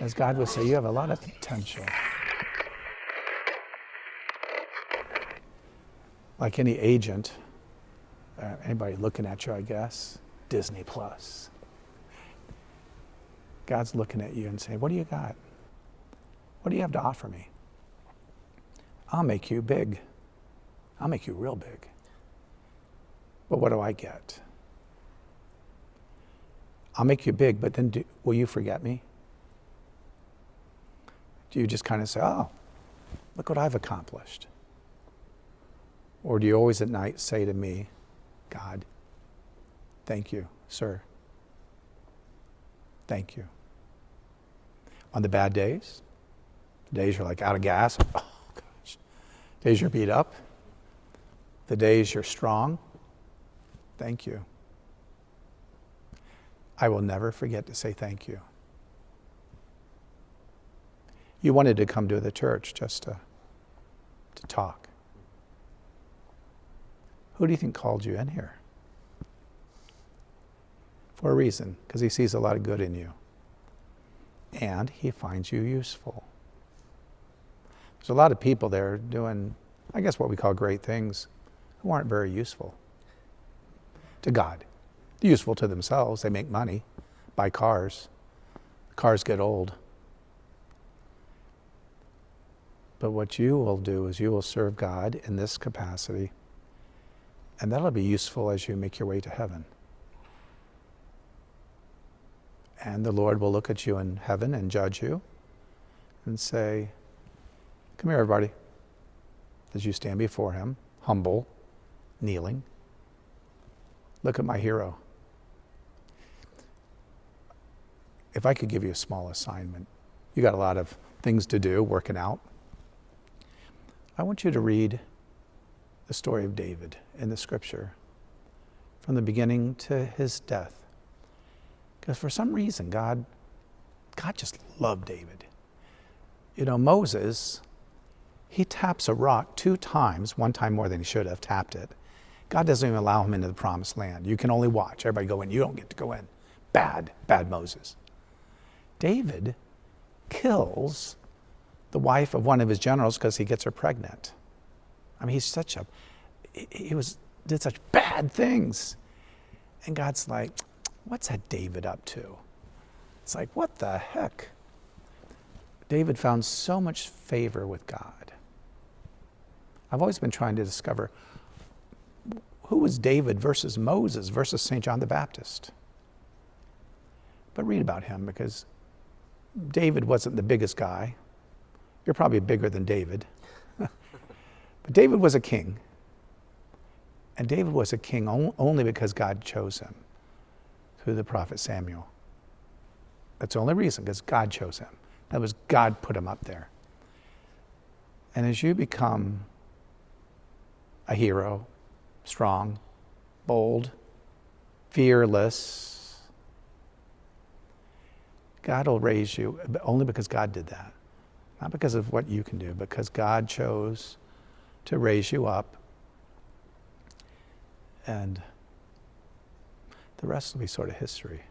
As God would say, you have a lot of potential. Like any agent, anybody looking at you, I guess, Disney Plus. God's looking at you and saying, what do you got? What do you have to offer me? I'll make you big. I'll make you real big. But what do I get? I'll make you big, but then will you forget me? Do you just kind of say, oh, look what I've accomplished? Or do you always at night say to me, God, thank you, sir. Thank you. On the bad days, the days you're like out of gas, oh gosh, days you're beat up, the days you're strong, thank you. I will never forget to say thank you. You wanted to come to the church just to talk. Who do you think called you in here? For a reason, because he sees a lot of good in you. And he finds you useful. There's a lot of people there doing, I guess, what we call great things, who aren't very useful to God. They're useful to themselves. They make money, buy cars. Cars get old. But what you will do is you will serve God in this capacity, and that'll be useful as you make your way to heaven. And the Lord will look at you in heaven and judge you and say, come here, everybody. As you stand before him, humble, kneeling, look at my hero. If I could give you a small assignment, you got a lot of things to do, working out. I want you to read the story of David in the scripture from the beginning to his death. Because for some reason, God just loved David. You know, Moses, he taps a rock 2 times, 1 time more than he should have tapped it. God doesn't even allow him into the promised land. You can only watch. Everybody go in. You don't get to go in. Bad Moses. David kills the wife of one of his generals because he gets her pregnant. I mean, did such bad things. And God's like, what's that David up to? It's like, what the heck? David found so much favor with God. I've always been trying to discover who was David versus Moses versus St. John the Baptist. But read about him, because David wasn't the biggest guy. You're probably bigger than David. But David was a king. And David was a king only because God chose him through the prophet Samuel. That's the only reason, because God chose him. That was God put him up there. And as you become a hero, strong, bold, fearless, God will raise you, but only because God did that. Not because of what you can do, because God chose to raise you up. And the rest will be sort of history.